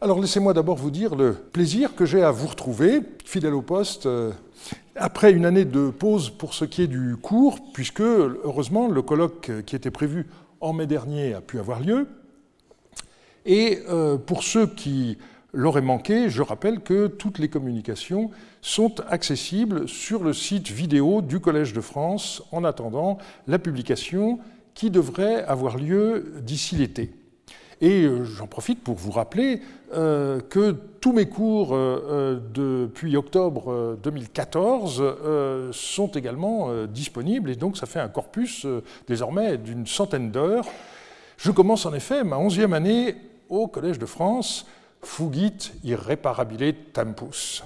Alors laissez-moi d'abord vous dire le plaisir que j'ai à vous retrouver, fidèle au poste, après une année de pause pour ce qui est du cours, puisque heureusement le colloque qui était prévu en mai dernier a pu avoir lieu. Et pour ceux qui l'auraient manqué, je rappelle que toutes les communications sont accessibles sur le site vidéo du Collège de France en attendant la publication qui devrait avoir lieu d'ici l'été. Et j'en profite pour vous rappeler que tous mes cours depuis octobre 2014 sont également disponibles, et donc ça fait un corpus désormais d'une centaine d'heures. Je commence en effet ma 11e année au Collège de France, Fugit irreparabile tempus.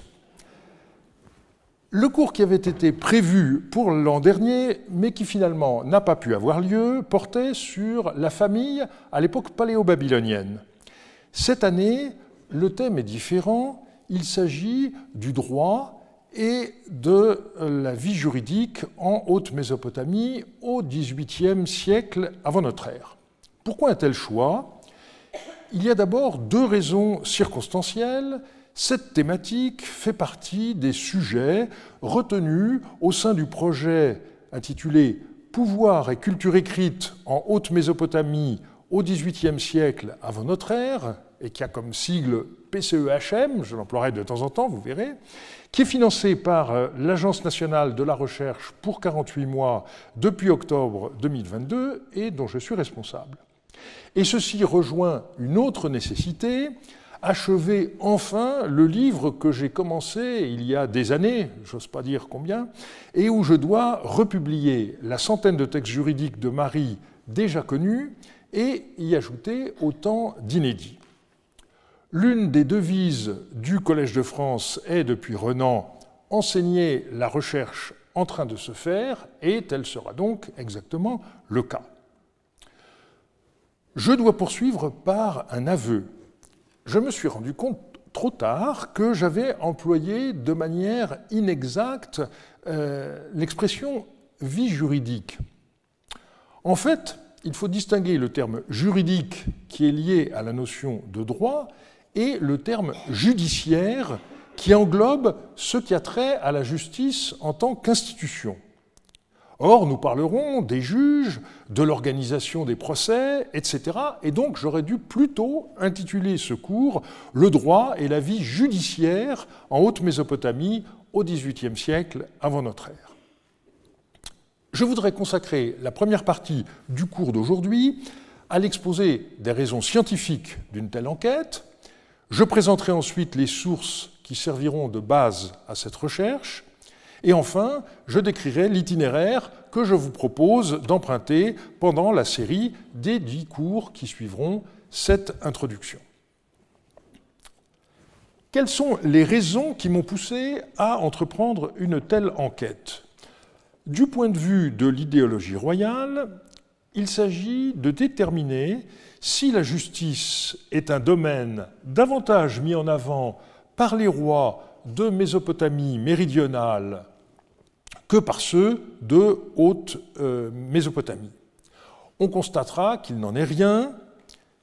Le cours qui avait été prévu pour l'an dernier, mais qui finalement n'a pas pu avoir lieu, portait sur la famille à l'époque paléo-babylonienne. Cette année, le thème est différent. Il s'agit du droit et de la vie juridique en Haute-Mésopotamie au XVIIIe siècle avant notre ère. Pourquoi un tel choix ? Il y a d'abord deux raisons circonstancielles. Cette thématique fait partie des sujets retenus au sein du projet intitulé « Pouvoir et culture écrite en Haute-Mésopotamie au XVIIIe siècle avant notre ère », et qui a comme sigle PCEHM, je l'emploierai de temps en temps, vous verrez, qui est financé par l'Agence nationale de la recherche pour 48 mois depuis octobre 2022 et dont je suis responsable. Et ceci rejoint une autre nécessité, achever enfin le livre que j'ai commencé il y a des années, j'ose pas dire combien, et où je dois republier la centaine de textes juridiques de Marie déjà connus et y ajouter autant d'inédits. L'une des devises du Collège de France est, depuis Renan, enseigner la recherche en train de se faire, et tel sera donc exactement le cas. Je dois poursuivre par un aveu. Je me suis rendu compte trop tard que j'avais employé de manière inexacte l'expression « vie juridique ». En fait, il faut distinguer le terme « juridique » qui est lié à la notion de droit et le terme « judiciaire » qui englobe ce qui a trait à la justice en tant qu'institution. Or, nous parlerons des juges, de l'organisation des procès, etc. Et donc, j'aurais dû plutôt intituler ce cours « Le droit et la vie judiciaire en Haute-Mésopotamie au XVIIIe siècle avant notre ère ». Je voudrais consacrer la première partie du cours d'aujourd'hui à l'exposé des raisons scientifiques d'une telle enquête. Je présenterai ensuite les sources qui serviront de base à cette recherche. Et enfin, je décrirai l'itinéraire que je vous propose d'emprunter pendant la série des 10 cours qui suivront cette introduction. Quelles sont les raisons qui m'ont poussé à entreprendre une telle enquête ? Du point de vue de l'idéologie royale, il s'agit de déterminer si la justice est un domaine davantage mis en avant par les rois de Mésopotamie méridionale que par ceux de Haute-Mésopotamie. On constatera qu'il n'en est rien.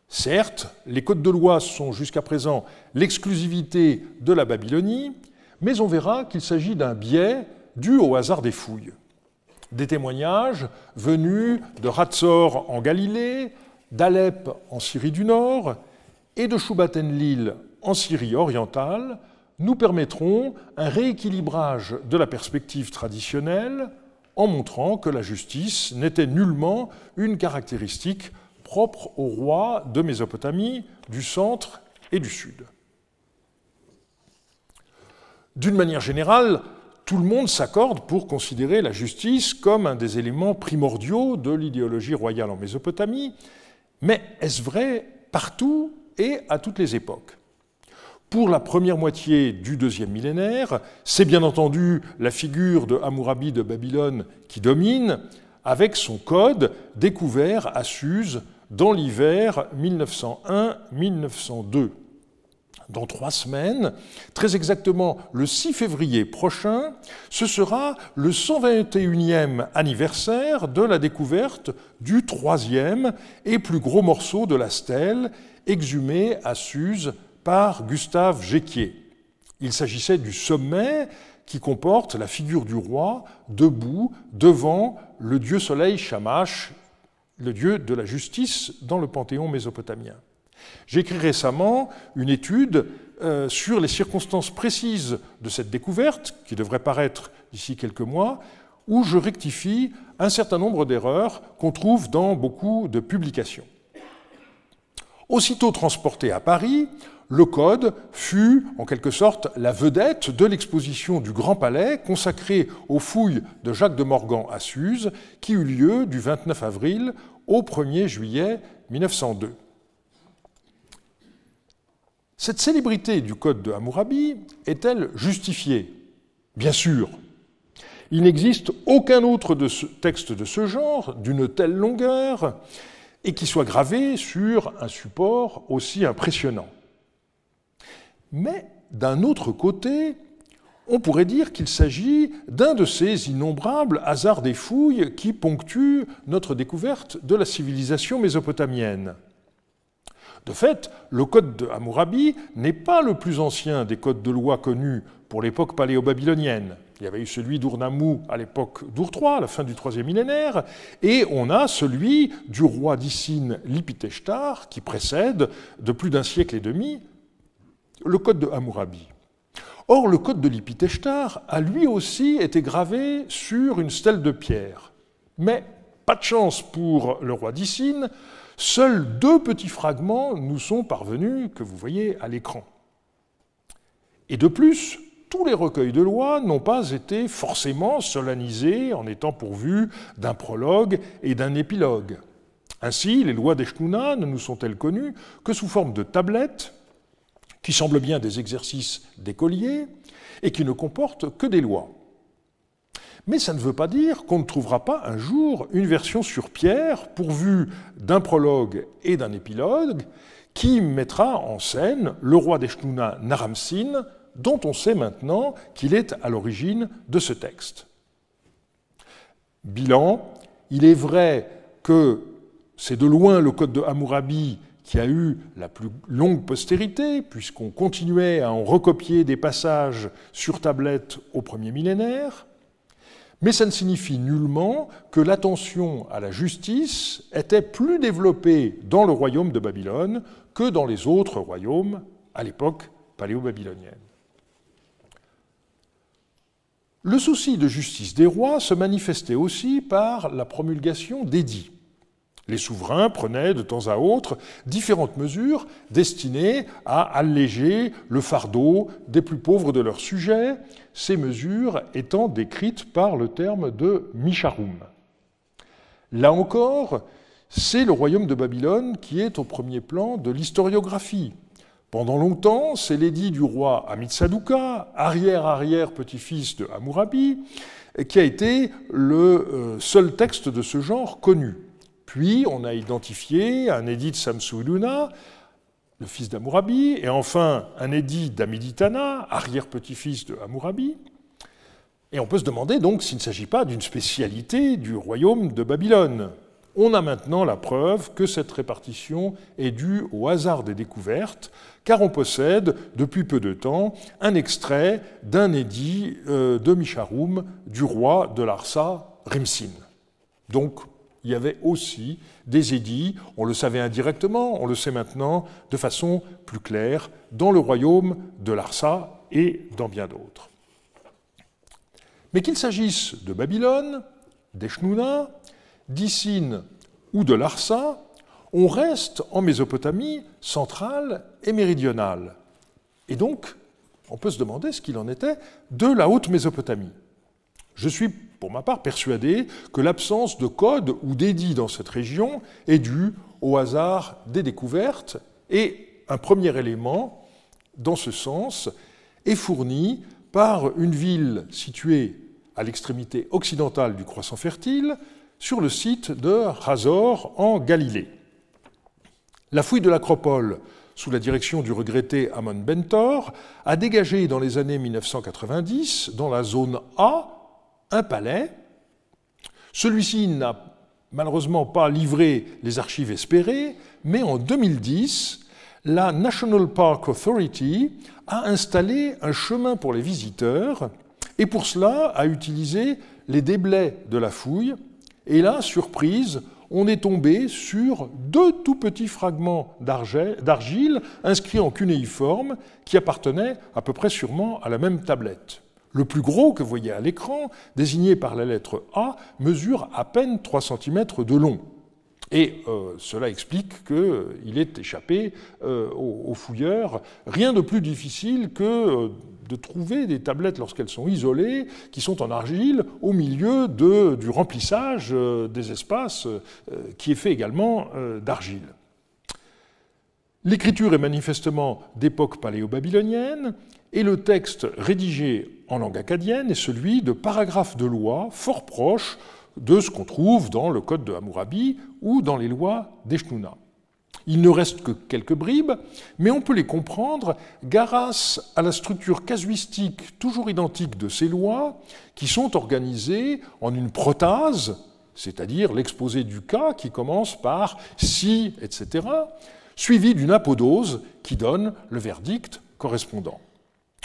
Certes, les codes de loi sont jusqu'à présent l'exclusivité de la Babylonie, mais on verra qu'il s'agit d'un biais dû au hasard des fouilles. Des témoignages venus de Hatzor en Galilée, d'Alep en Syrie du Nord et de Shubat-Enlil en Syrie orientale nous permettront un rééquilibrage de la perspective traditionnelle en montrant que la justice n'était nullement une caractéristique propre aux rois de Mésopotamie, du centre et du sud. D'une manière générale, tout le monde s'accorde pour considérer la justice comme un des éléments primordiaux de l'idéologie royale en Mésopotamie, mais est-ce vrai partout et à toutes les époques ? Pour la première moitié du deuxième millénaire, c'est bien entendu la figure de Hammurabi de Babylone qui domine, avec son code découvert à Suse dans l'hiver 1901-1902. Dans 3 semaines, très exactement le 6 février prochain, ce sera le 121e anniversaire de la découverte du 3e et plus gros morceau de la stèle exhumé à Suse par Gustave Géquier. Il s'agissait du sommet qui comporte la figure du roi debout devant le dieu soleil Shamash, le dieu de la justice dans le panthéon mésopotamien. J'ai écrit récemment une étude sur les circonstances précises de cette découverte, qui devrait paraître d'ici quelques mois, où je rectifie un certain nombre d'erreurs qu'on trouve dans beaucoup de publications. Aussitôt transporté à Paris, le Code fut en quelque sorte la vedette de l'exposition du Grand Palais consacrée aux fouilles de Jacques de Morgan à Suse, qui eut lieu du 29 avril au 1er juillet 1902. Cette célébrité du Code de Hammurabi est-elle justifiée? Bien sûr. Il n'existe aucun autre texte de ce genre, d'une telle longueur, et qui soit gravé sur un support aussi impressionnant. Mais d'un autre côté, on pourrait dire qu'il s'agit d'un de ces innombrables hasards des fouilles qui ponctuent notre découverte de la civilisation mésopotamienne. De fait, le Code de Hammurabi n'est pas le plus ancien des codes de loi connus pour l'époque paléo-babylonienne. Il y avait eu celui d'Ur-Nammu à l'époque d'Ur III, à la fin du IIIe millénaire, et on a celui du roi d'Issine Lipiteshtar, qui précède de plus d'un siècle et demi le Code de Hammurabi. Or, le Code de Lipiteshtar a lui aussi été gravé sur une stèle de pierre. Mais, pas de chance pour le roi d'Issine, seuls 2 petits fragments nous sont parvenus, que vous voyez à l'écran. Et de plus, tous les recueils de lois n'ont pas été forcément solennisés en étant pourvus d'un prologue et d'un épilogue. Ainsi, les lois d'Eshnunna ne nous sont-elles connues que sous forme de tablettes, qui semblent bien des exercices d'écoliers, et qui ne comportent que des lois. Mais ça ne veut pas dire qu'on ne trouvera pas un jour une version sur pierre pourvue d'un prologue et d'un épilogue qui mettra en scène le roi d'Eshnunna Naram-Sin, dont on sait maintenant qu'il est à l'origine de ce texte. Bilan, il est vrai que c'est de loin le Code de Hammurabi qui a eu la plus longue postérité, puisqu'on continuait à en recopier des passages sur tablette au 1er millénaire, mais ça ne signifie nullement que l'attention à la justice était plus développée dans le royaume de Babylone que dans les autres royaumes à l'époque paléo-babylonienne. Le souci de justice des rois se manifestait aussi par la promulgation d'édits. Les souverains prenaient de temps à autre différentes mesures destinées à alléger le fardeau des plus pauvres de leurs sujets, ces mesures étant décrites par le terme de Misharum. Là encore, c'est le royaume de Babylone qui est au premier plan de l'historiographie. Pendant longtemps, c'est l'édit du roi Amitsaduqa, arrière-arrière-petit-fils de Hammurabi, qui a été le seul texte de ce genre connu. Puis, on a identifié un édit de Samsu-Iluna, le fils d'Hammurabi, et enfin un édit d'Amiditana, arrière-petit-fils de Hammurabi. Et on peut se demander donc s'il ne s'agit pas d'une spécialité du royaume de Babylone. On a maintenant la preuve que cette répartition est due au hasard des découvertes, car on possède, depuis peu de temps, un extrait d'un édit de Misharum du roi de Larsa, Rimsin. Donc, il y avait aussi des édits, on le savait indirectement, on le sait maintenant de façon plus claire, dans le royaume de Larsa et dans bien d'autres. Mais qu'il s'agisse de Babylone, d'Eshnunna, d'Issine ou de Larsa, on reste en Mésopotamie centrale et méridionale. Et donc, on peut se demander ce qu'il en était de la haute Mésopotamie. Je suis, pour ma part, persuadé que l'absence de code ou d'édit dans cette région est due au hasard des découvertes, et un premier élément, dans ce sens, est fourni par une ville située à l'extrémité occidentale du croissant fertile, sur le site de Hazor, en Galilée. La fouille de l'acropole, sous la direction du regretté Amon Bentor, a dégagé dans les années 1990, dans la zone A, un palais. Celui-ci n'a malheureusement pas livré les archives espérées, mais en 2010, la National Park Authority a installé un chemin pour les visiteurs et pour cela a utilisé les déblais de la fouille. Et là, surprise, on est tombé sur 2 tout petits fragments d'argile inscrits en cunéiforme qui appartenaient à peu près sûrement à la même tablette. Le plus gros que vous voyez à l'écran, désigné par la lettre A, mesure à peine 3 cm de long. Et cela explique qu'il est échappé aux fouilleurs. Rien de plus difficile que de trouver des tablettes lorsqu'elles sont isolées, qui sont en argile, au milieu du remplissage des espaces, qui est fait également d'argile. L'écriture est manifestement d'époque paléo-babylonienne, et le texte rédigé en langue akkadienne est celui de paragraphes de loi fort proches de ce qu'on trouve dans le Code de Hammurabi ou dans les lois d'Eshnunna. Il ne reste que quelques bribes, mais on peut les comprendre grâce à la structure casuistique toujours identique de ces lois, qui sont organisées en une protase, c'est-à-dire l'exposé du cas qui commence par « si », etc., suivi d'une apodose qui donne le verdict correspondant.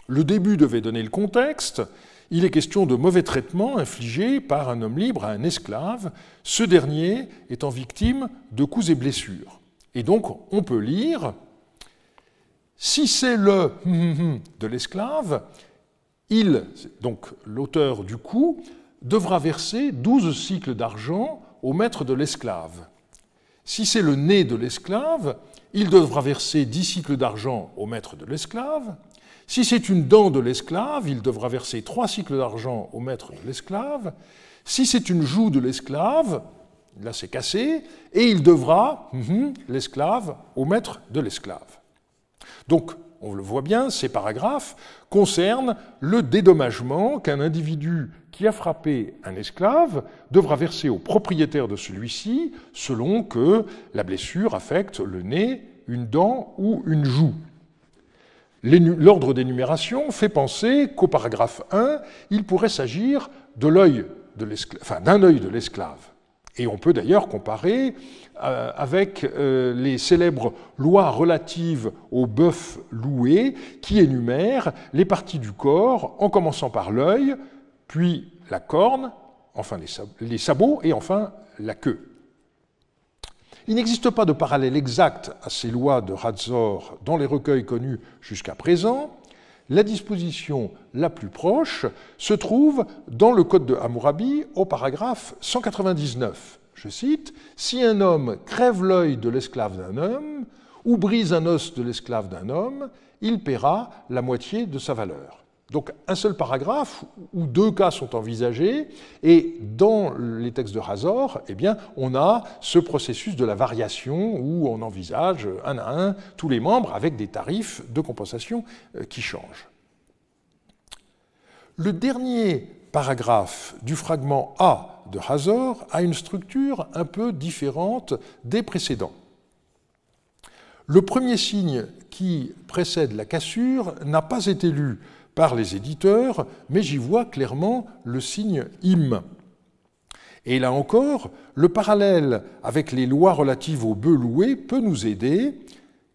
Le début devait donner le contexte. Il est question de mauvais traitements infligés par un homme libre à un esclave, ce dernier étant victime de coups et blessures. Et donc, on peut lire « Si c'est le de l'esclave, donc l'auteur du coup, devra verser 12 cycles d'argent au maître de l'esclave. Si c'est le nez de l'esclave, il devra verser 10 cycles d'argent au maître de l'esclave. Si c'est une dent de l'esclave, il devra verser 3 cycles d'argent au maître de l'esclave. Si c'est une joue de l'esclave, là c'est cassé, et il devra, l'esclave, au maître de l'esclave. » Donc, on le voit bien, ces paragraphes concernent le dédommagement qu'un individu qui a frappé un esclave devra verser au propriétaire de celui-ci, selon que la blessure affecte le nez, une dent ou une joue. L'ordre d'énumération fait penser qu'au paragraphe 1, il pourrait s'agir de d'un œil de l'esclave. Et on peut d'ailleurs comparer avec les célèbres lois relatives au bœuf loué qui énumèrent les parties du corps en commençant par l'œil, puis la corne, enfin les sabots et enfin la queue. Il n'existe pas de parallèle exact à ces lois de Razor dans les recueils connus jusqu'à présent. La disposition la plus proche se trouve dans le Code de Hammurabi au paragraphe 199. Je cite « Si un homme crève l'œil de l'esclave d'un homme ou brise un os de l'esclave d'un homme, il paiera la moitié de sa valeur. » Donc un seul paragraphe où 2 cas sont envisagés, et dans les textes de Razor, eh bien, on a ce processus de la variation où on envisage un à un tous les membres avec des tarifs de compensation qui changent. Le dernier paragraphe du fragment A de Razor a une structure un peu différente des précédents. Le premier signe qui précède la cassure n'a pas été lu par les éditeurs, mais j'y vois clairement le signe im. Et là encore, le parallèle avec les lois relatives aux bœufs loués peut nous aider,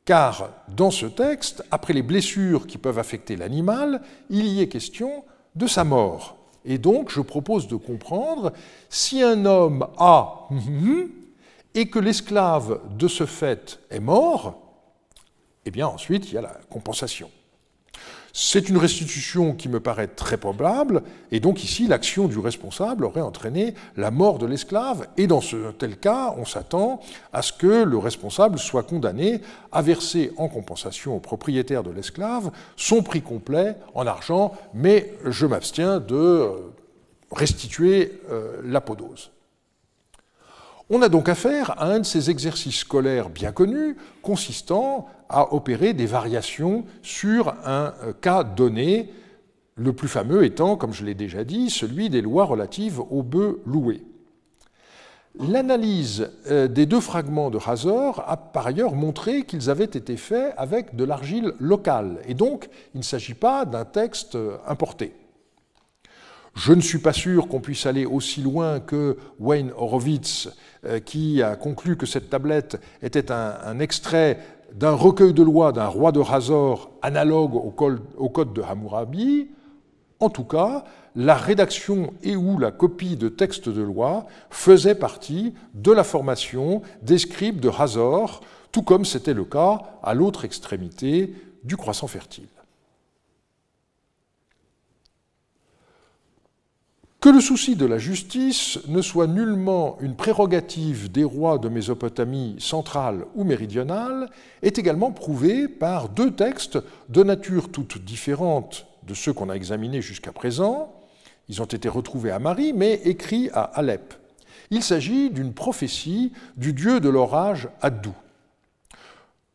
car dans ce texte, après les blessures qui peuvent affecter l'animal, il y est question de sa mort. Et donc, je propose de comprendre, si un homme a et que l'esclave de ce fait est mort, eh bien ensuite il y a la compensation. C'est une restitution qui me paraît très probable, et donc ici l'action du responsable aurait entraîné la mort de l'esclave, et dans ce tel cas, on s'attend à ce que le responsable soit condamné à verser en compensation au propriétaire de l'esclave son prix complet en argent, mais je m'abstiens de restituer l'apodose. On a donc affaire à un de ces exercices scolaires bien connus, consistant à opérer des variations sur un cas donné, le plus fameux étant, comme je l'ai déjà dit, celui des lois relatives aux bœufs loués. L'analyse des 2 fragments de Razor a par ailleurs montré qu'ils avaient été faits avec de l'argile locale, et donc il ne s'agit pas d'un texte importé. Je ne suis pas sûr qu'on puisse aller aussi loin que Wayne Horowitz, qui a conclu que cette tablette était un extrait d'un recueil de lois d'un roi de Hazor analogue au code de Hammurabi. En tout cas, la rédaction et ou la copie de textes de loi faisait partie de la formation des scribes de Hazor, tout comme c'était le cas à l'autre extrémité du croissant fertile. Que le souci de la justice ne soit nullement une prérogative des rois de Mésopotamie centrale ou méridionale est également prouvé par deux textes de nature toute différente de ceux qu'on a examinés jusqu'à présent. Ils ont été retrouvés à Mari, mais écrits à Alep. Il s'agit d'une prophétie du dieu de l'orage Addou.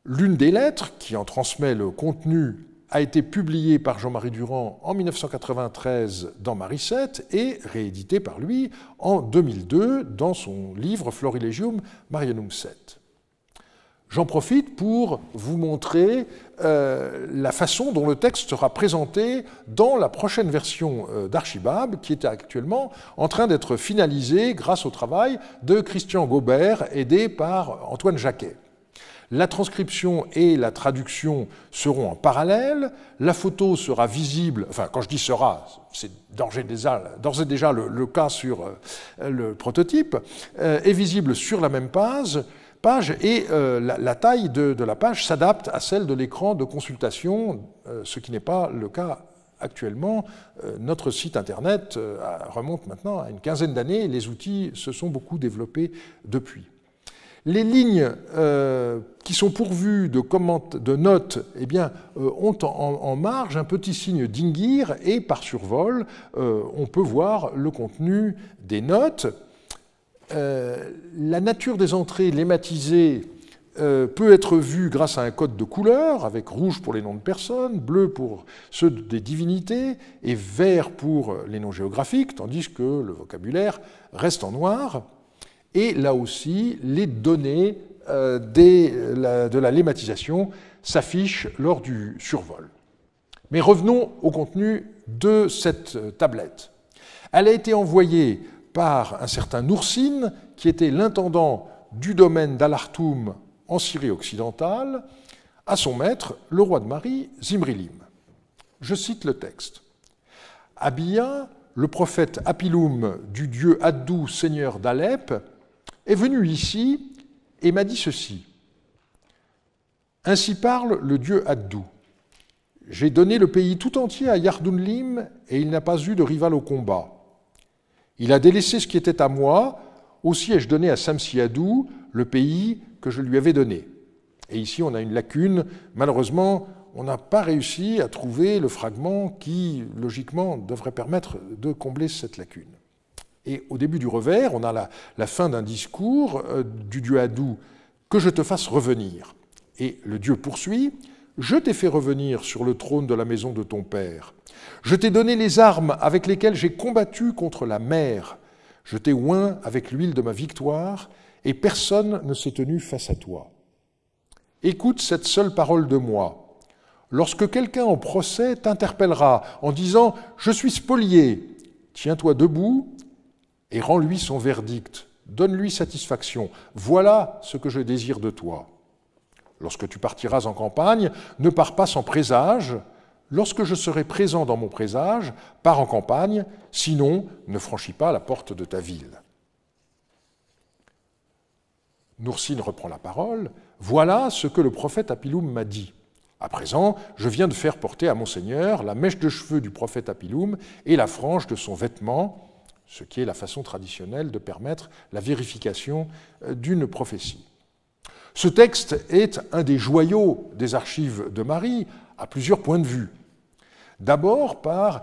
L'une des lettres, qui en transmet le contenu, a été publiée par Jean-Marie Durand en 1993 dans Mari 7 et rééditée par lui en 2002 dans son livre Florilegium Marianum 7. J'en profite pour vous montrer la façon dont le texte sera présenté dans la prochaine version d'Archibab, qui est actuellement en train d'être finalisée grâce au travail de Christian Gaubert, aidé par Antoine Jacquet. La transcription et la traduction seront en parallèle, la photo sera visible, enfin quand je dis sera, c'est d'ores et déjà le cas sur le prototype, est visible sur la même page et la taille de la page s'adapte à celle de l'écran de consultation, ce qui n'est pas le cas actuellement. Notre site internet remonte maintenant à une quinzaine d'années et les outils se sont beaucoup développés depuis. Les lignes qui sont pourvues de notes eh bien, ont en marge un petit signe d'ingir et par survol, on peut voir le contenu des notes. La nature des entrées lématisées peut être vue grâce à un code de couleurs, avec rouge pour les noms de personnes, bleu pour ceux des divinités et vert pour les noms géographiques, tandis que le vocabulaire reste en noir. Et là aussi, les données de la lématisation s'affichent lors du survol. Mais revenons au contenu de cette tablette. Elle a été envoyée par un certain Noursine, qui était l'intendant du domaine d'Al-Artoum en Syrie occidentale, à son maître, le roi de Mari, Zimrilim. Je cite le texte. « Abia, le prophète Apiloum du dieu Addou, seigneur d'Alep, est venu ici et m'a dit ceci. Ainsi parle le dieu Addou. J'ai donné le pays tout entier à Yardunlim et il n'a pas eu de rival au combat. Il a délaissé ce qui était à moi, aussi ai-je donné à Samsi-Adou le pays que je lui avais donné. » Et ici, on a une lacune. Malheureusement, on n'a pas réussi à trouver le fragment qui, logiquement, devrait permettre de combler cette lacune. Et au début du revers, on a la fin d'un discours du dieu Addou, « Que je te fasse revenir ». Et le dieu poursuit, « Je t'ai fait revenir sur le trône de la maison de ton père. Je t'ai donné les armes avec lesquelles j'ai combattu contre la mer. Je t'ai oint avec l'huile de ma victoire, et personne ne s'est tenu face à toi. Écoute cette seule parole de moi. Lorsque quelqu'un en procès t'interpellera en disant « Je suis spolié », tiens-toi debout et rends-lui son verdict. Donne-lui satisfaction. Voilà ce que je désire de toi. Lorsque tu partiras en campagne, ne pars pas sans présage. Lorsque je serai présent dans mon présage, pars en campagne, sinon ne franchis pas la porte de ta ville. » Noursine reprend la parole. « Voilà ce que le prophète Apiloum m'a dit. À présent, je viens de faire porter à mon seigneur la mèche de cheveux du prophète Apiloum et la frange de son vêtement, ce qui est la façon traditionnelle de permettre la vérification d'une prophétie. » Ce texte est un des joyaux des archives de Mari à plusieurs points de vue. D'abord par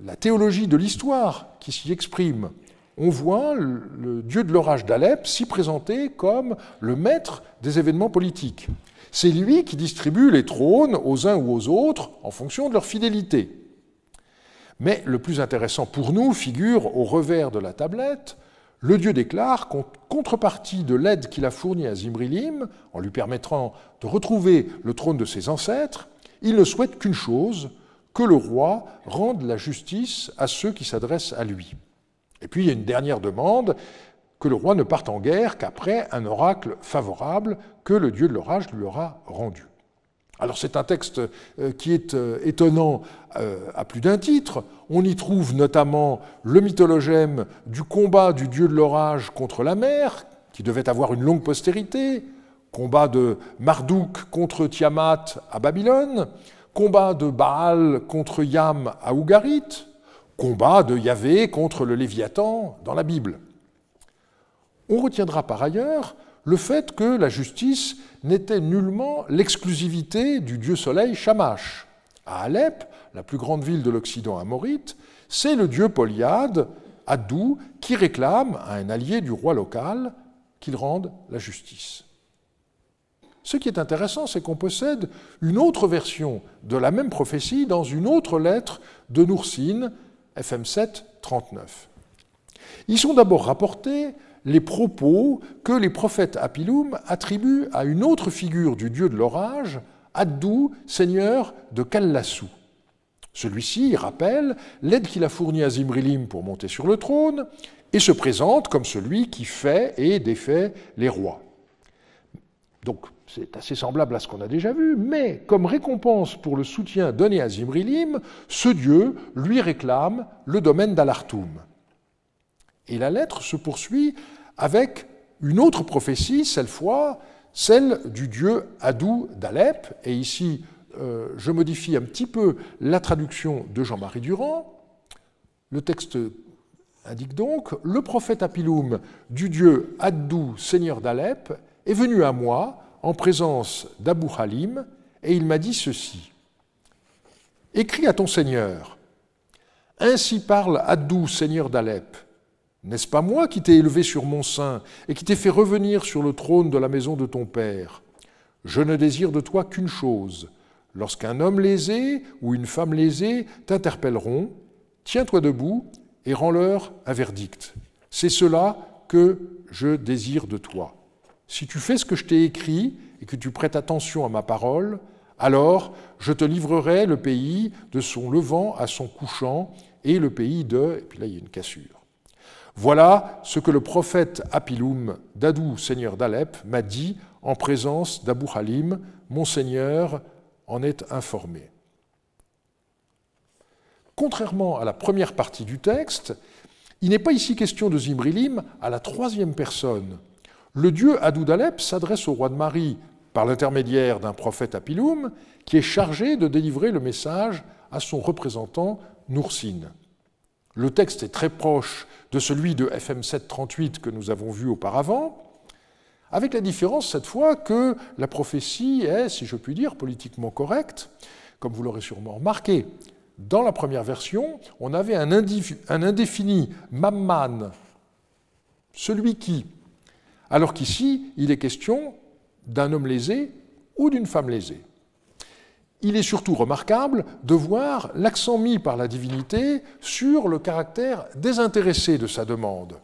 la théologie de l'histoire qui s'y exprime. On voit le dieu de l'orage d'Alep s'y présenter comme le maître des événements politiques. C'est lui qui distribue les trônes aux uns ou aux autres en fonction de leur fidélité. Mais le plus intéressant pour nous figure au revers de la tablette. Le dieu déclare qu'en contrepartie de l'aide qu'il a fournie à Zimrilim, en lui permettant de retrouver le trône de ses ancêtres, il ne souhaite qu'une chose, que le roi rende la justice à ceux qui s'adressent à lui. Et puis il y a une dernière demande, que le roi ne parte en guerre qu'après un oracle favorable que le dieu de l'orage lui aura rendu. Alors c'est un texte qui est étonnant à plus d'un titre. On y trouve notamment le mythologème du combat du dieu de l'orage contre la mer, qui devait avoir une longue postérité, combat de Marduk contre Tiamat à Babylone, combat de Baal contre Yam à Ougarit, combat de Yahvé contre le Léviathan dans la Bible. On retiendra par ailleurs le fait que la justice n'était nullement l'exclusivité du dieu soleil Shamash. À Alep, la plus grande ville de l'Occident amorite, c'est le dieu Polyade, Addou, qui réclame à un allié du roi local qu'il rende la justice. Ce qui est intéressant, c'est qu'on possède une autre version de la même prophétie dans une autre lettre de Nursine, FM7 39. Ils sont d'abord rapportés les propos que les prophètes Apilum attribuent à une autre figure du dieu de l'orage, Addou, seigneur de Kallassou. Celui-ci rappelle l'aide qu'il a fournie à Zimrilim pour monter sur le trône et se présente comme celui qui fait et défait les rois. Donc c'est assez semblable à ce qu'on a déjà vu, mais comme récompense pour le soutien donné à Zimrilim, ce dieu lui réclame le domaine d'Alartoum. Et la lettre se poursuit avec une autre prophétie, cette fois celle du dieu Addou d'Alep. Et ici, je modifie un petit peu la traduction de Jean-Marie Durand. Le texte indique donc « Le prophète Apilum du dieu Addou, seigneur d'Alep, est venu à moi en présence d'Abou Halim, et il m'a dit ceci. Écris à ton seigneur, ainsi parle Addou, seigneur d'Alep. N'est-ce pas moi qui t'ai élevé sur mon sein et qui t'ai fait revenir sur le trône de la maison de ton père? Je ne désire de toi qu'une chose. Lorsqu'un homme lésé ou une femme lésée t'interpelleront, tiens-toi debout et rends-leur un verdict. C'est cela que je désire de toi. Si tu fais ce que je t'ai écrit et que tu prêtes attention à ma parole, alors je te livrerai le pays de son levant à son couchant et le pays de... Et puis là, il y a une cassure. Voilà ce que le prophète Apilum d'Addou, seigneur d'Alep, m'a dit en présence d'Abou Halim, mon seigneur en est informé. Contrairement à la première partie du texte, il n'est pas ici question de Zimrilim à la troisième personne. Le dieu Addou d'Alep s'adresse au roi de Mari par l'intermédiaire d'un prophète Apilum qui est chargé de délivrer le message à son représentant Nursine. Le texte est très proche de celui de FM7 38 que nous avons vu auparavant, avec la différence cette fois que la prophétie est, si je puis dire, politiquement correcte, comme vous l'aurez sûrement remarqué. Dans la première version, on avait un indéfini mamman, celui qui, alors qu'ici, il est question d'un homme lésé ou d'une femme lésée. Il est surtout remarquable de voir l'accent mis par la divinité sur le caractère désintéressé de sa demande.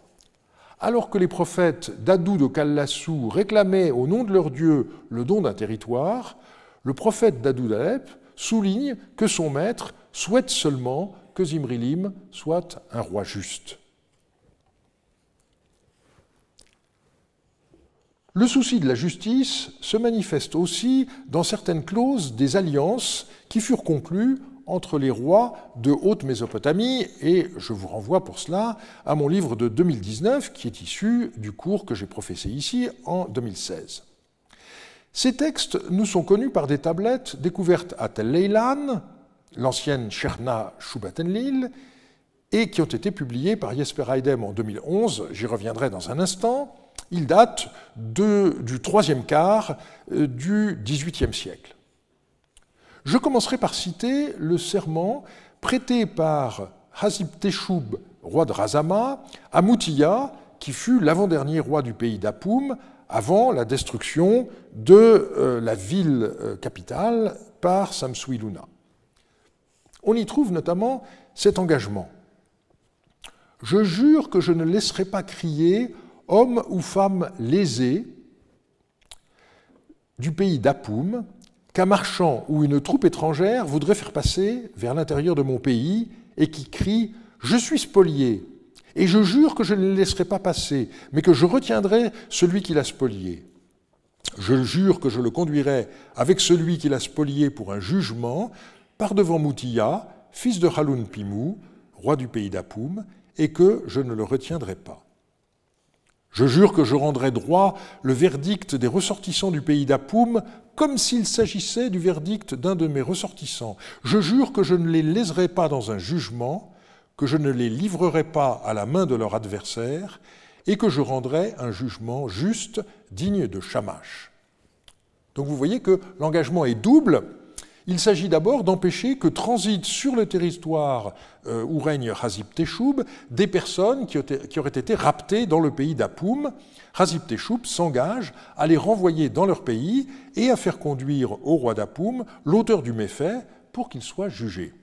Alors que les prophètes d'Addou de Kallassou réclamaient au nom de leur Dieu le don d'un territoire, le prophète d'Addou d'Alep souligne que son maître souhaite seulement que Zimrilim soit un roi juste. Le souci de la justice se manifeste aussi dans certaines clauses des alliances qui furent conclues entre les rois de Haute-Mésopotamie, et je vous renvoie pour cela à mon livre de 2019 qui est issu du cours que j'ai professé ici en 2016. Ces textes nous sont connus par des tablettes découvertes à Tel Leilan, l'ancienne Sherna Shubat-Enlil, et qui ont été publiées par Jesper Eidem en 2011, j'y reviendrai dans un instant. Il date du troisième quart du XVIIIe siècle. Je commencerai par citer le serment prêté par Hasib-Teshoub, roi de Razama, à Moutiya, qui fut l'avant-dernier roi du pays d'Apoum, avant la destruction de la ville capitale par Samsu-Iluna. On y trouve notamment cet engagement. « Je jure que je ne laisserai pas crier homme ou femme lésé du pays d'Apoum, qu'un marchand ou une troupe étrangère voudrait faire passer vers l'intérieur de mon pays et qui crie « Je suis spolié » Et je jure que je ne les laisserai pas passer, mais que je retiendrai celui qui l'a spolié. Je jure que je le conduirai avec celui qui l'a spolié pour un jugement, par devant Moutiya, fils de Haloun Pimou, roi du pays d'Apoum, et que je ne le retiendrai pas. Je jure que je rendrai droit le verdict des ressortissants du pays d'Apoum comme s'il s'agissait du verdict d'un de mes ressortissants. Je jure que je ne les léserai pas dans un jugement, que je ne les livrerai pas à la main de leur adversaire, et que je rendrai un jugement juste, digne de Shamash. Donc vous voyez que l'engagement est double. Il s'agit d'abord d'empêcher que transitent sur le territoire où règne Hazib-Teshoub des personnes qui auraient été raptées dans le pays d'Apoum. Hazib-Teshoub s'engage à les renvoyer dans leur pays et à faire conduire au roi d'Apoum l'auteur du méfait pour qu'il soit jugé.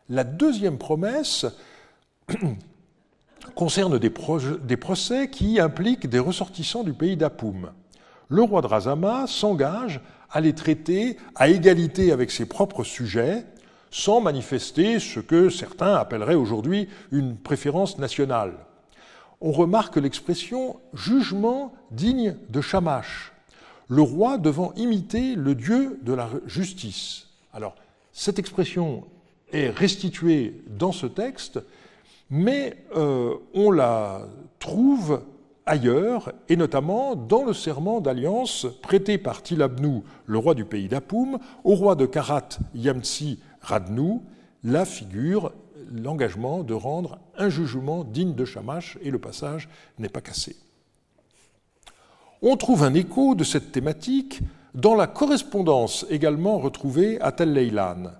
La deuxième promesse concerne des procès qui impliquent des ressortissants du pays d'Apoum. Le roi de Razama s'engage à les traiter à égalité avec ses propres sujets, sans manifester ce que certains appelleraient aujourd'hui une préférence nationale. On remarque l'expression « jugement digne de Shamash », le roi devant imiter le dieu de la justice. Alors, cette expression est restituée dans ce texte, mais on la trouve ailleurs, et notamment dans le serment d'alliance prêté par Tilabnou, le roi du pays d'Apoum, au roi de Karat Yamtsi Radnou, la figure, l'engagement de rendre un jugement digne de Shamash, et le passage n'est pas cassé. On trouve un écho de cette thématique dans la correspondance également retrouvée à Tel Leilan.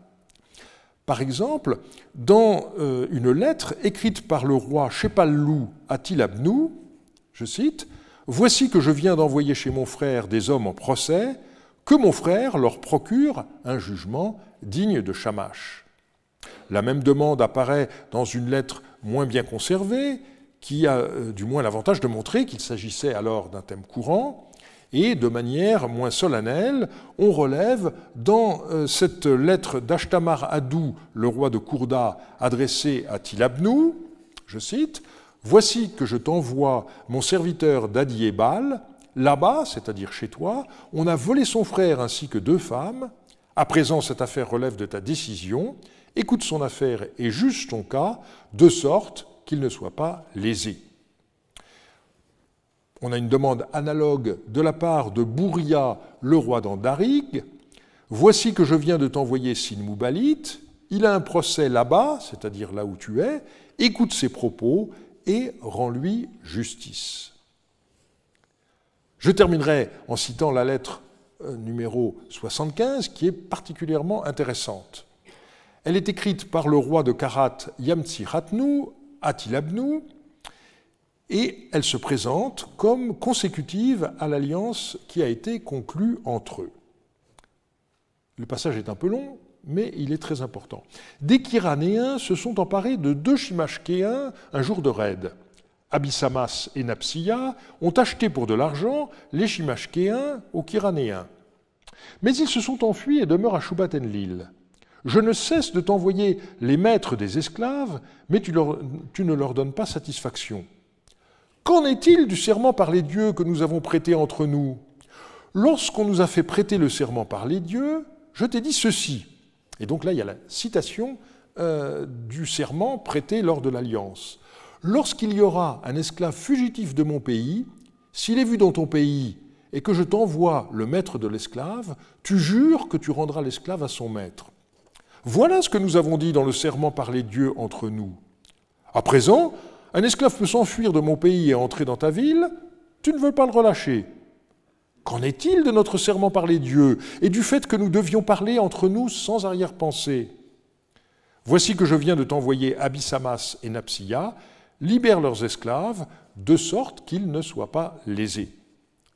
Par exemple, dans une lettre écrite par le roi Shepallou à Tilabnou, je cite, « Voici que je viens d'envoyer chez mon frère des hommes en procès, que mon frère leur procure un jugement digne de Shamash. » La même demande apparaît dans une lettre moins bien conservée, qui a du moins l'avantage de montrer qu'il s'agissait alors d'un thème courant, et de manière moins solennelle, on relève dans cette lettre d'Ashtamar Adou, le roi de Kourda, adressée à Tilabnou, je cite, « Voici que je t'envoie mon serviteur Dadiébal, là-bas, c'est-à-dire chez toi, on a volé son frère ainsi que 2 femmes. À présent, cette affaire relève de ta décision. Écoute son affaire et juge ton cas, de sorte qu'il ne soit pas lésé. » On a une demande analogue de la part de Bouria, le roi d'Andarig. « Voici que je viens de t'envoyer Sinmoubalit. Il a un procès là-bas, c'est-à-dire là où tu es. Écoute ses propos et rends-lui justice. » Je terminerai en citant la lettre numéro 75, qui est particulièrement intéressante. Elle est écrite par le roi de Karat Yamtsi Radnou à Tilabnou, et elle se présente comme consécutive à l'alliance qui a été conclue entre eux. Le passage est un peu long, mais il est très important. Des Kiranéens se sont emparés de 2 Shimashkéens un jour de raid. Abyssamas et Napsia ont acheté pour de l'argent les Shimashkéens aux Kiranéens. Mais ils se sont enfuis et demeurent à Shubat-Enlil. Je ne cesse de t'envoyer les maîtres des esclaves, mais tu ne leur donnes pas satisfaction. Qu'en est-il du serment par les dieux que nous avons prêté entre nous? Lorsqu'on nous a fait prêter le serment par les dieux, je t'ai dit ceci. Et donc là, il y a la citation du serment prêté lors de l'alliance. Lorsqu'il y aura un esclave fugitif de mon pays, s'il est vu dans ton pays et que je t'envoie le maître de l'esclave, tu jures que tu rendras l'esclave à son maître. Voilà ce que nous avons dit dans le serment par les dieux entre nous. À présent, un esclave peut s'enfuir de mon pays et entrer dans ta ville, tu ne veux pas le relâcher. Qu'en est-il de notre serment par les dieux et du fait que nous devions parler entre nous sans arrière-pensée? Voici que je viens de t'envoyer Abyssamas et Napsia, libère leurs esclaves, de sorte qu'ils ne soient pas lésés.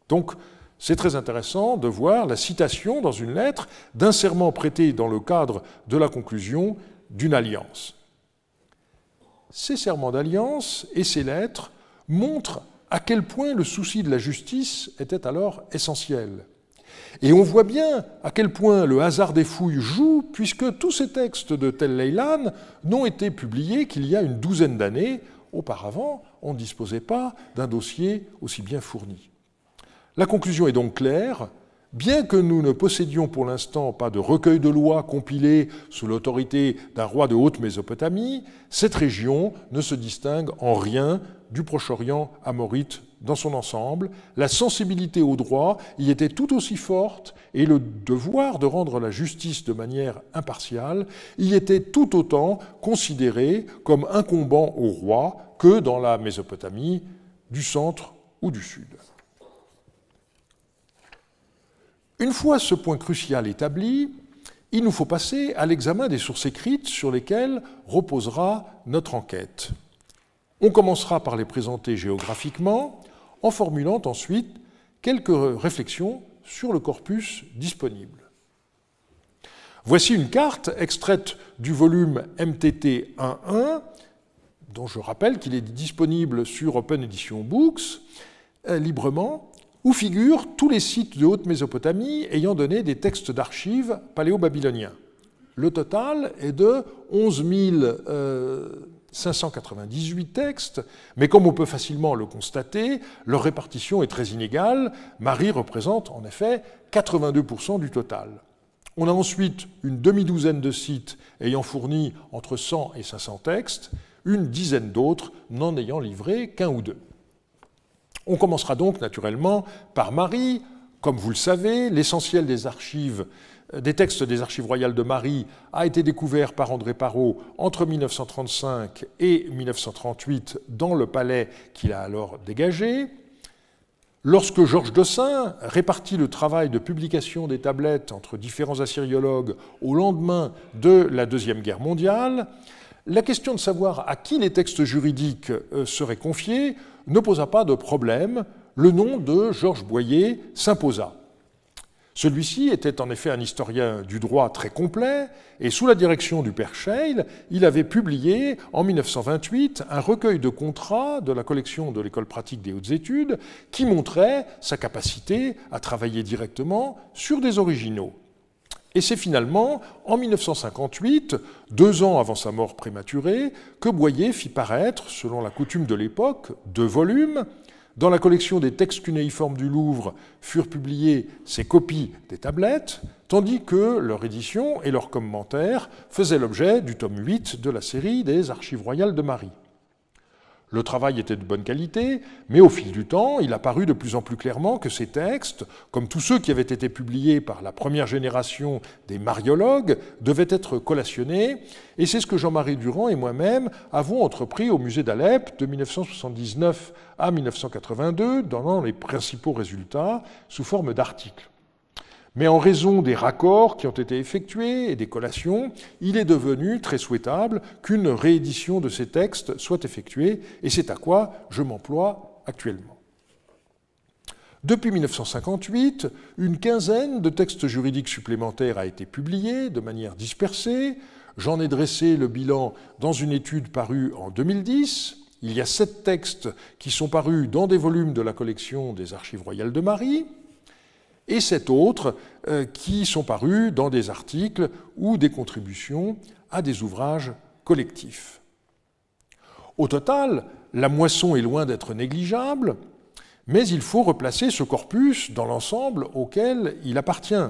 Donc, c'est très intéressant de voir la citation dans une lettre d'un serment prêté dans le cadre de la conclusion d'une alliance. Ces serments d'alliance et ces lettres montrent à quel point le souci de la justice était alors essentiel. Et on voit bien à quel point le hasard des fouilles joue, puisque tous ces textes de Tel Leilan n'ont été publiés qu'il y a une 12aine d'années, auparavant, on ne disposait pas d'un dossier aussi bien fourni. La conclusion est donc claire. Bien que nous ne possédions pour l'instant pas de recueil de lois compilé sous l'autorité d'un roi de Haute-Mésopotamie, cette région ne se distingue en rien du Proche-Orient amorite dans son ensemble. La sensibilité au droit y était tout aussi forte et le devoir de rendre la justice de manière impartiale y était tout autant considéré comme incombant au roi que dans la Mésopotamie du centre ou du sud. Une fois ce point crucial établi, il nous faut passer à l'examen des sources écrites sur lesquelles reposera notre enquête. On commencera par les présenter géographiquement, en formulant ensuite quelques réflexions sur le corpus disponible. Voici une carte extraite du volume MTT 1.1, dont je rappelle qu'il est disponible sur Open Edition Books, librement, où figurent tous les sites de Haute-Mésopotamie ayant donné des textes d'archives paléo-babyloniens. Le total est de 11 598 textes, mais comme on peut facilement le constater, leur répartition est très inégale. Marie représente en effet 82% du total. On a ensuite une demi-douzaine de sites ayant fourni entre 100 et 500 textes, une dizaine d'autres n'en ayant livré qu'un ou deux. On commencera donc naturellement par Marie. Comme vous le savez, l'essentiel des textes des archives royales de Marie a été découvert par André Parrot entre 1935 et 1938 dans le palais qu'il a alors dégagé. Lorsque Georges Dossin répartit le travail de publication des tablettes entre différents assyriologues au lendemain de la Deuxième Guerre mondiale, la question de savoir à qui les textes juridiques seraient confiés ne posa pas de problème. Le nom de Georges Boyer s'imposa. Celui-ci était en effet un historien du droit très complet, et sous la direction du père Scheil, il avait publié en 1928 un recueil de contrats de la collection de l'École pratique des hautes études qui montrait sa capacité à travailler directement sur des originaux. Et c'est finalement en 1958, 2 ans avant sa mort prématurée, que Boyer fit paraître, selon la coutume de l'époque, 2 volumes. Dans la collection des textes cunéiformes du Louvre furent publiées ces copies des tablettes, tandis que leur édition et leurs commentaires faisaient l'objet du tome 8 de la série des Archives royales de Marie. Le travail était de bonne qualité, mais au fil du temps, il apparut de plus en plus clairement que ces textes, comme tous ceux qui avaient été publiés par la première génération des mariologues, devaient être collationnés, et c'est ce que Jean-Marie Durand et moi-même avons entrepris au musée d'Alep de 1979 à 1982, donnant les principaux résultats sous forme d'articles. Mais en raison des raccords qui ont été effectués et des collations, il est devenu très souhaitable qu'une réédition de ces textes soit effectuée, et c'est à quoi je m'emploie actuellement. Depuis 1958, une quinzaine de textes juridiques supplémentaires a été publiée de manière dispersée. J'en ai dressé le bilan dans une étude parue en 2010. Il y a 7 textes qui sont parus dans des volumes de la collection des Archives royales de Marie, et 7 autres qui sont parus dans des articles ou des contributions à des ouvrages collectifs. Au total, la moisson est loin d'être négligeable, mais il faut replacer ce corpus dans l'ensemble auquel il appartient.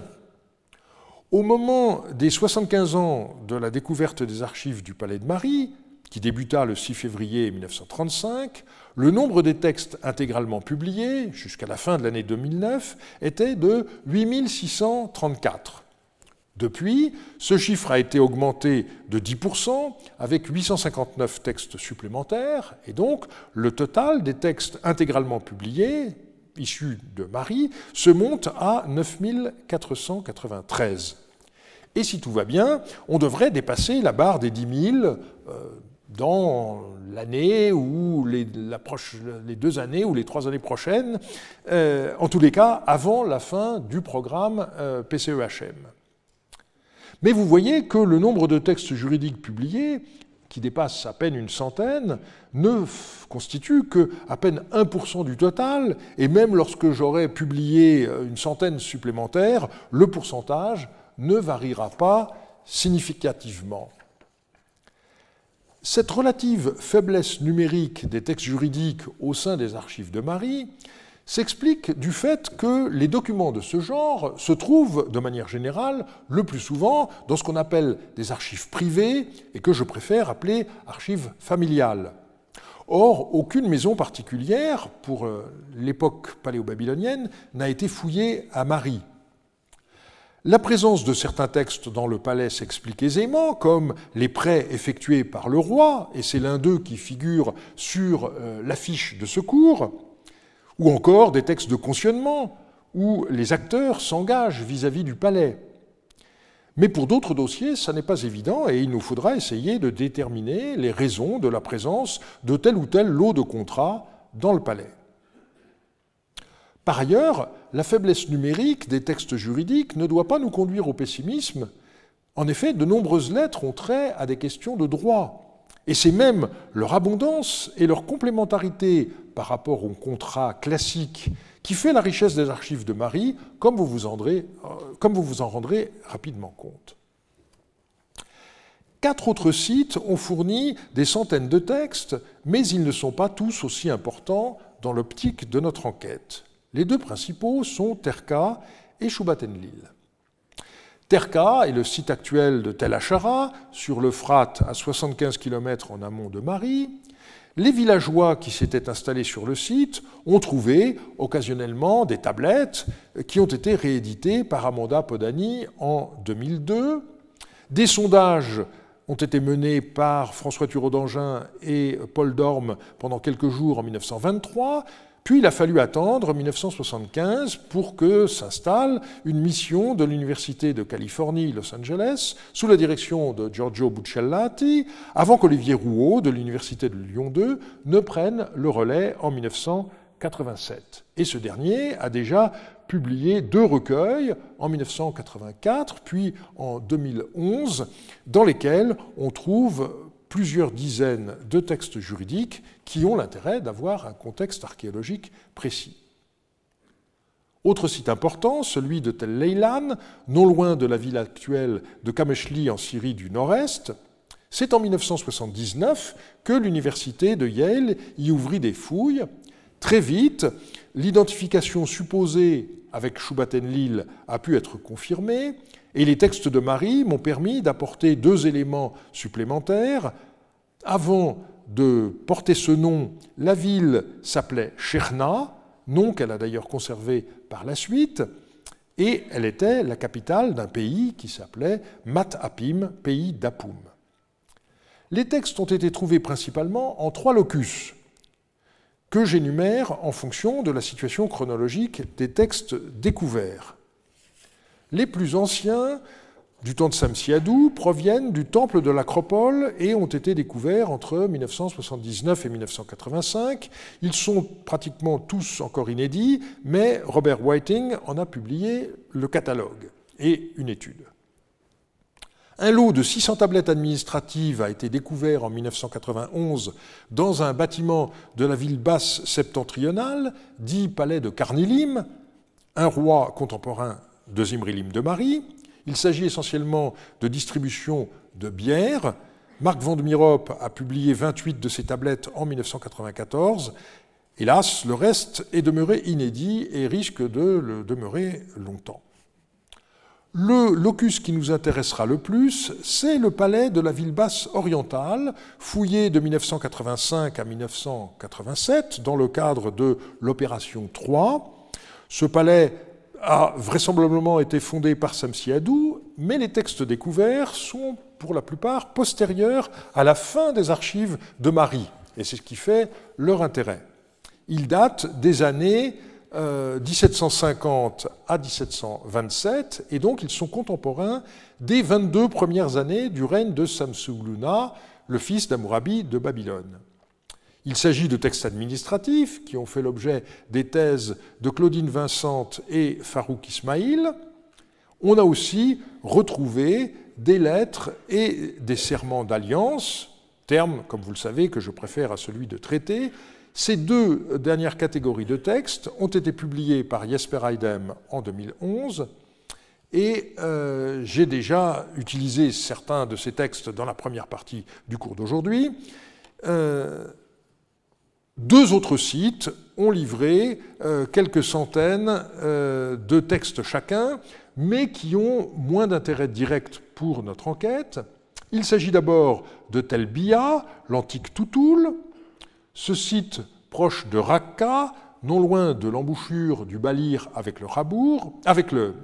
Au moment des 75 ans de la découverte des archives du Palais de Marie, qui débuta le 6 février 1935, le nombre des textes intégralement publiés, jusqu'à la fin de l'année 2009, était de 8634. Depuis, ce chiffre a été augmenté de 10%, avec 859 textes supplémentaires, et donc le total des textes intégralement publiés, issus de Marie, se monte à 9493. Et si tout va bien, on devrait dépasser la barre des 10 000 dans l'année ou les 2 années ou les 3 années prochaines, en tous les cas avant la fin du programme PCEHM. Mais vous voyez que le nombre de textes juridiques publiés, qui dépasse à peine une centaine, ne constitue qu'à peine 1% du total, et même lorsque j'aurai publié une centaine supplémentaire, le pourcentage ne variera pas significativement. Cette relative faiblesse numérique des textes juridiques au sein des archives de Marie s'explique du fait que les documents de ce genre se trouvent, de manière générale, le plus souvent dans ce qu'on appelle des archives privées et que je préfère appeler archives familiales. Or, aucune maison particulière, pour l'époque paléo-babylonienne, n'a été fouillée à Marie. La présence de certains textes dans le palais s'explique aisément, comme les prêts effectués par le roi, et c'est l'un d'eux qui figure sur l'affiche de secours, ou encore des textes de cautionnement, où les acteurs s'engagent vis-à-vis du palais. Mais pour d'autres dossiers, ça n'est pas évident et il nous faudra essayer de déterminer les raisons de la présence de tel ou tel lot de contrats dans le palais. Par ailleurs, la faiblesse numérique des textes juridiques ne doit pas nous conduire au pessimisme. En effet, de nombreuses lettres ont trait à des questions de droit. Et c'est même leur abondance et leur complémentarité par rapport aux contrats classiques qui fait la richesse des archives de Marie, comme vous vous en rendrez rapidement compte. 4 autres sites ont fourni des centaines de textes, mais ils ne sont pas tous aussi importants dans l'optique de notre enquête. Les 2 principaux sont Terka et Shubat Enlil. Terka est le site actuel de Tel Ashara, sur l'Euphrate, à 75 km en amont de Marie. Les villageois qui s'étaient installés sur le site ont trouvé occasionnellement des tablettes qui ont été rééditées par Amanda Podany en 2002. Des sondages ont été menés par François Thureau d'Angin et Paul Dorme pendant quelques jours en 1923. Puis il a fallu attendre 1975 pour que s'installe une mission de l'Université de Californie, Los Angeles, sous la direction de Giorgio Buccellati, avant qu'Olivier Rouault, de l'Université de Lyon 2, ne prenne le relais en 1987. Et ce dernier a déjà publié 2 recueils, en 1984, puis en 2011, dans lesquels on trouve plusieurs dizaines de textes juridiques qui ont l'intérêt d'avoir un contexte archéologique précis. Autre site important, celui de Tel Leilan, non loin de la ville actuelle de Kameshli en Syrie du Nord-Est. C'est en 1979 que l'université de Yale y ouvrit des fouilles. Très vite, l'identification supposée avec Shubat Enlil a pu être confirmée, et les textes de Marie m'ont permis d'apporter 2 éléments supplémentaires. Avant de porter ce nom, la ville s'appelait Cherna, nom qu'elle a d'ailleurs conservé par la suite, et elle était la capitale d'un pays qui s'appelait Mat Apim, pays d'Apum. Les textes ont été trouvés principalement en 3 locus, que j'énumère en fonction de la situation chronologique des textes découverts. Les plus anciens, du temps de Samsiadou, proviennent du temple de l'Acropole et ont été découverts entre 1979 et 1985. Ils sont pratiquement tous encore inédits, mais Robert Whiting en a publié le catalogue et une étude. Un lot de 600 tablettes administratives a été découvert en 1991 dans un bâtiment de la ville basse septentrionale, dit palais de Carnilim, un roi contemporain de Zimrilim de Marie. Il s'agit essentiellement de distribution de bière. Marc Vandemirop a publié 28 de ces tablettes en 1994. Hélas, le reste est demeuré inédit et risque de le demeurer longtemps. Le locus qui nous intéressera le plus, c'est le palais de la ville basse orientale, fouillé de 1985 à 1987 dans le cadre de l'opération 3. Ce palais a vraisemblablement été fondé par Samsiadou, mais les textes découverts sont pour la plupart postérieurs à la fin des archives de Marie, et c'est ce qui fait leur intérêt. Ils datent des années 1750 à 1727, et donc ils sont contemporains des 22 premières années du règne de Samsu-Luna, le fils d'Hammurabi de Babylone. Il s'agit de textes administratifs qui ont fait l'objet des thèses de Claudine Vincent et Farouk Ismail. On a aussi retrouvé des lettres et des serments d'alliance, terme, comme vous le savez, que je préfère à celui de traité. Ces 2 dernières catégories de textes ont été publiées par Jesper Eidem en 2011, Et j'ai déjà utilisé certains de ces textes dans la première partie du cours d'aujourd'hui. Deux autres sites ont livré quelques centaines de textes chacun, mais qui ont moins d'intérêt direct pour notre enquête. Il s'agit d'abord de Tel Bia, l'antique Toutoul. Ce site proche de Raqqa, non loin de l'embouchure du Balir avec le Rabour,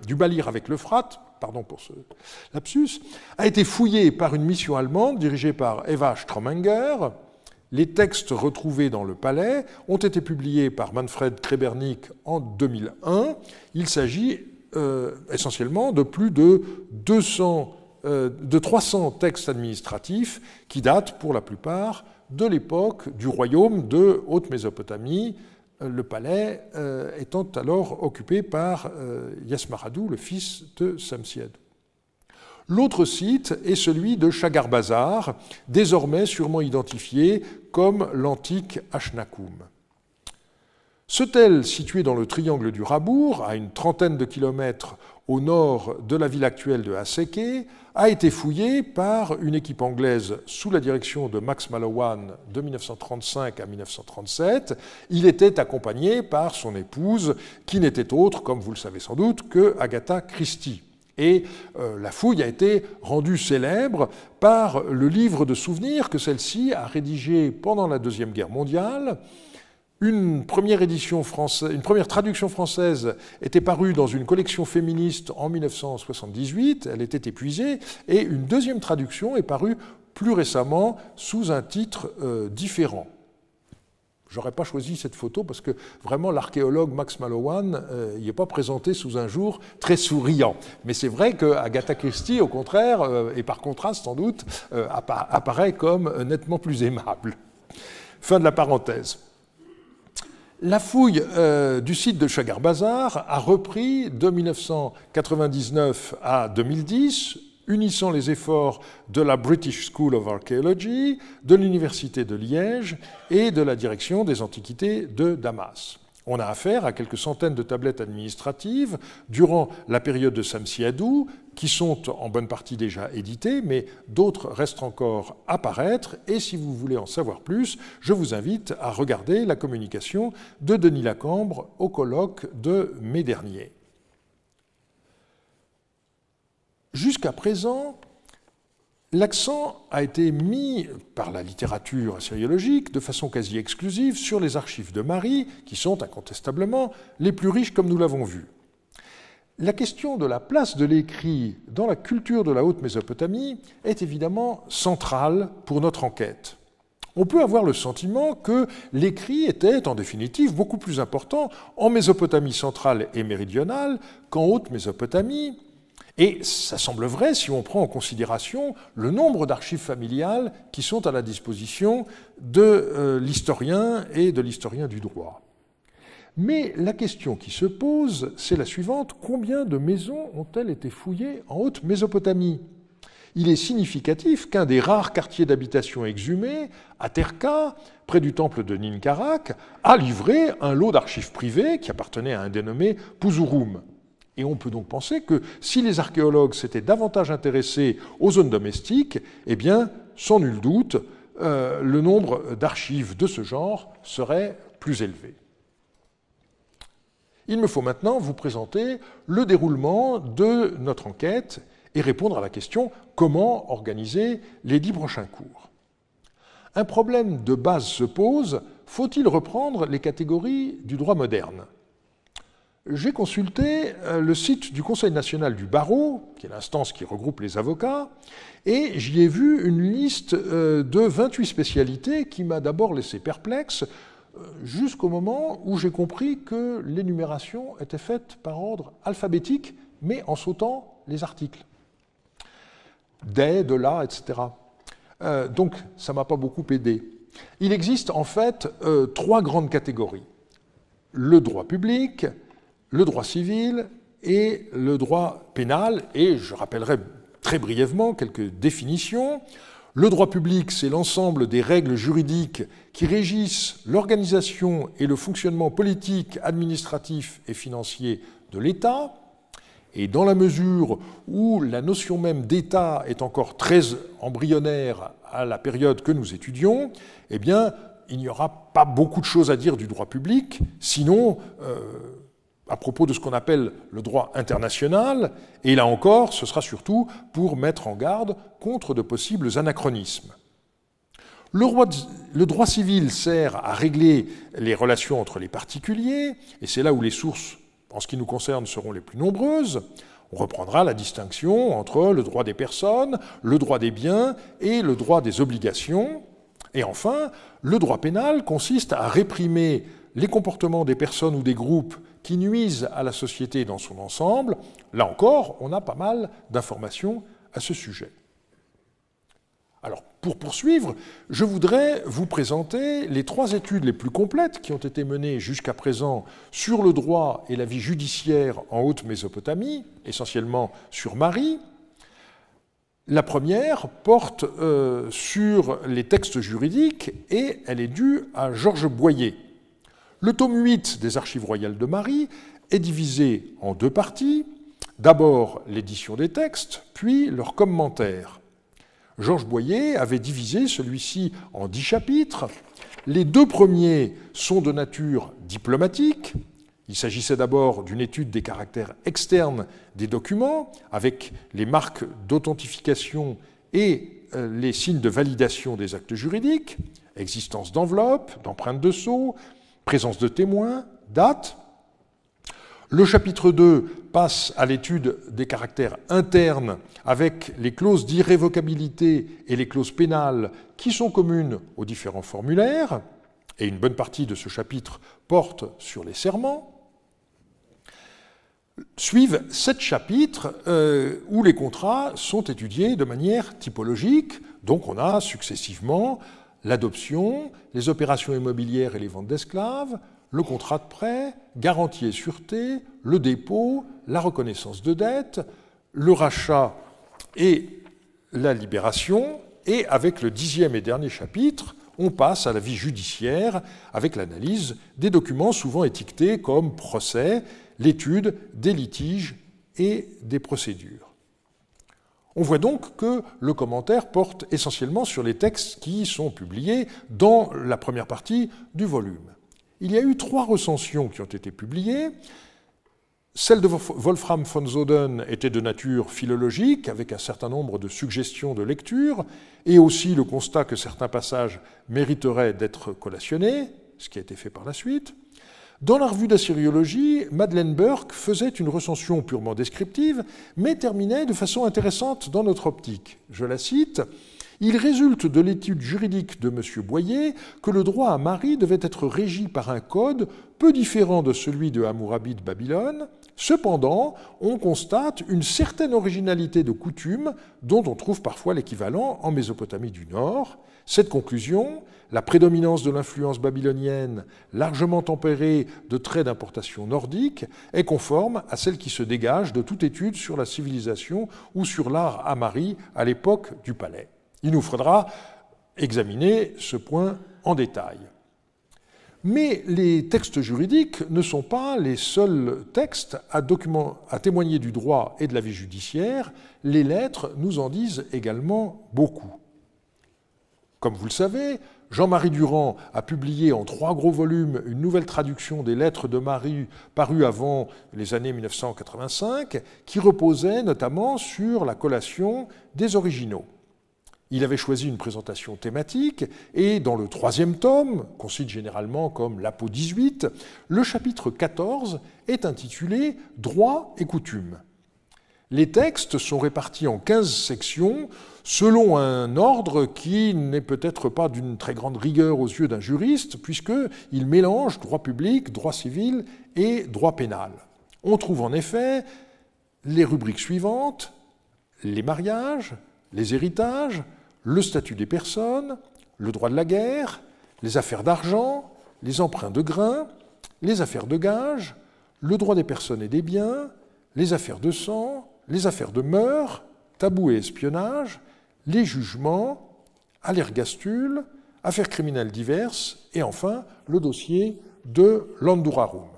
du Balir avec l'Euphrate, pardon pour ce lapsus, a été fouillé par une mission allemande dirigée par Eva Stromenger. Les textes retrouvés dans le palais ont été publiés par Manfred Krebernik en 2001. Il s'agit essentiellement de plus de 300 textes administratifs qui datent pour la plupart de l'époque du royaume de Haute-Mésopotamie, le palais étant alors occupé par Yasmaradou, le fils de Samsied. L'autre site est celui de Chagarbazar, désormais sûrement identifié comme l'antique Ashnakoum. Ce tel, situé dans le triangle du Rabour, à une trentaine de kilomètres au nord de la ville actuelle de Haseke, a été fouillé par une équipe anglaise sous la direction de Max Mallowan de 1935 à 1937. Il était accompagné par son épouse, qui n'était autre, comme vous le savez sans doute, que Agatha Christie. Et la fouille a été rendue célèbre par le livre de souvenirs que celle-ci a rédigé pendant la Deuxième Guerre mondiale. Une première traduction française était parue dans une collection féministe en 1978, elle était épuisée, et une deuxième traduction est parue plus récemment sous un titre différent. J'aurais pas choisi cette photo parce que vraiment l'archéologue Max Mallowan n'y est pas présenté sous un jour très souriant. Mais c'est vrai que Agatha Christie, au contraire, et par contraste sans doute, apparaît comme nettement plus aimable. Fin de la parenthèse. La fouille du site de Chagarbazar a repris de 1999 à 2010, unissant les efforts de la British School of Archaeology, de l'Université de Liège et de la Direction des Antiquités de Damas. On a affaire à quelques centaines de tablettes administratives durant la période de Samsiadou, qui sont en bonne partie déjà éditées, mais d'autres restent encore à paraître. Et si vous voulez en savoir plus, je vous invite à regarder la communication de Denis Lacambre au colloque de mai dernier. Jusqu'à présent, l'accent a été mis par la littérature assyriologique de façon quasi exclusive sur les archives de Marie, qui sont incontestablement les plus riches comme nous l'avons vu. La question de la place de l'écrit dans la culture de la Haute-Mésopotamie est évidemment centrale pour notre enquête. On peut avoir le sentiment que l'écrit était en définitive beaucoup plus important en Mésopotamie centrale et méridionale qu'en Haute-Mésopotamie. Et ça semble vrai si on prend en considération le nombre d'archives familiales qui sont à la disposition de l'historien et de l'historien du droit. Mais la question qui se pose, c'est la suivante: combien de maisons ont-elles été fouillées en Haute-Mésopotamie ? Il est significatif qu'un des rares quartiers d'habitation exhumés, à Terka, près du temple de Ninkarak, a livré un lot d'archives privées qui appartenait à un dénommé Puzurum. Et on peut donc penser que si les archéologues s'étaient davantage intéressés aux zones domestiques, eh bien, sans nul doute, le nombre d'archives de ce genre serait plus élevé. Il me faut maintenant vous présenter le déroulement de notre enquête et répondre à la question « Comment organiser les 10 prochains cours ?» Un problème de base se pose, faut-il reprendre les catégories du droit moderne ? J'ai consulté le site du Conseil national du barreau, qui est l'instance qui regroupe les avocats, et j'y ai vu une liste de 28 spécialités qui m'a d'abord laissé perplexe, jusqu'au moment où j'ai compris que l'énumération était faite par ordre alphabétique, mais en sautant les articles. Des, de là, etc. Donc ça ne m'a pas beaucoup aidé. Il existe en fait 3 grandes catégories. Le droit public, le droit civil et le droit pénal, et je rappellerai très brièvement quelques définitions. Le droit public, c'est l'ensemble des règles juridiques qui régissent l'organisation et le fonctionnement politique, administratif et financier de l'État. Et dans la mesure où la notion même d'État est encore très embryonnaire à la période que nous étudions, eh bien, il n'y aura pas beaucoup de choses à dire du droit public, sinon à propos de ce qu'on appelle le droit international, et là encore, ce sera surtout pour mettre en garde contre de possibles anachronismes. Le droit civil sert à régler les relations entre les particuliers, et c'est là où les sources, en ce qui nous concerne, seront les plus nombreuses. On reprendra la distinction entre le droit des personnes, le droit des biens et le droit des obligations. Et enfin, le droit pénal consiste à réprimer les comportements des personnes ou des groupes qui nuisent à la société dans son ensemble. Là encore, on a pas mal d'informations à ce sujet. Alors, pour poursuivre, je voudrais vous présenter les 3 études les plus complètes qui ont été menées jusqu'à présent sur le droit et la vie judiciaire en Haute-Mésopotamie, essentiellement sur Mari. La première porte sur les textes juridiques et elle est due à Georges Boyer. Le tome 8 des Archives royales de Mari est divisé en 2 parties. D'abord l'édition des textes, puis leurs commentaires. Georges Boyer avait divisé celui-ci en 10 chapitres. Les 2 premiers sont de nature diplomatique. Il s'agissait d'abord d'une étude des caractères externes des documents, avec les marques d'authentification et les signes de validation des actes juridiques, existence d'enveloppes, d'empreintes de sceau, présence de témoins, date. Le chapitre 2 passe à l'étude des caractères internes avec les clauses d'irrévocabilité et les clauses pénales qui sont communes aux différents formulaires, et une bonne partie de ce chapitre porte sur les serments. Suivent 7 chapitres où les contrats sont étudiés de manière typologique, donc on a successivement l'adoption, les opérations immobilières et les ventes d'esclaves, le contrat de prêt, garantie et sûreté, le dépôt, la reconnaissance de dette, le rachat et la libération, et avec le 10e et dernier chapitre, on passe à la vie judiciaire avec l'analyse des documents souvent étiquetés comme procès, l'étude des litiges et des procédures. On voit donc que le commentaire porte essentiellement sur les textes qui sont publiés dans la première partie du volume. Il y a eu 3 recensions qui ont été publiées. Celle de Wolfram von Soden était de nature philologique, avec un certain nombre de suggestions de lecture, et aussi le constat que certains passages mériteraient d'être collationnés, ce qui a été fait par la suite. Dans la revue d'assyriologie, Madeleine Burke faisait une recension purement descriptive, mais terminait de façon intéressante dans notre optique. Je la cite. « Il résulte de l'étude juridique de M. Boyer que le droit à Mari devait être régi par un code peu différent de celui de Hammurabi de Babylone. Cependant, on constate une certaine originalité de coutumes dont on trouve parfois l'équivalent en Mésopotamie du Nord. Cette conclusion, la prédominance de l'influence babylonienne, largement tempérée de traits d'importation nordique, est conforme à celle qui se dégage de toute étude sur la civilisation ou sur l'art Amari à l'époque du palais. » Il nous faudra examiner ce point en détail. Mais les textes juridiques ne sont pas les seuls textes à témoigner du droit et de la vie judiciaire. Les lettres nous en disent également beaucoup. Comme vous le savez, Jean-Marie Durand a publié en 3 gros volumes une nouvelle traduction des lettres de Mari parue avant les années 1985, qui reposait notamment sur la collation des originaux. Il avait choisi une présentation thématique et dans le 3e tome, qu'on cite généralement comme l'Apo 18, le chapitre 14 est intitulé « Droit et coutumes ». Les textes sont répartis en 15 sections selon un ordre qui n'est peut-être pas d'une très grande rigueur aux yeux d'un juriste puisqu'il mélange droit public, droit civil et droit pénal. On trouve en effet les rubriques suivantes, les mariages, les héritages, le statut des personnes, le droit de la guerre, les affaires d'argent, les emprunts de grains, les affaires de gages, le droit des personnes et des biens, les affaires de sang, les affaires de mœurs, tabou et espionnage, les jugements, alergastule, affaires criminelles diverses, et enfin le dossier de l'Andurarum.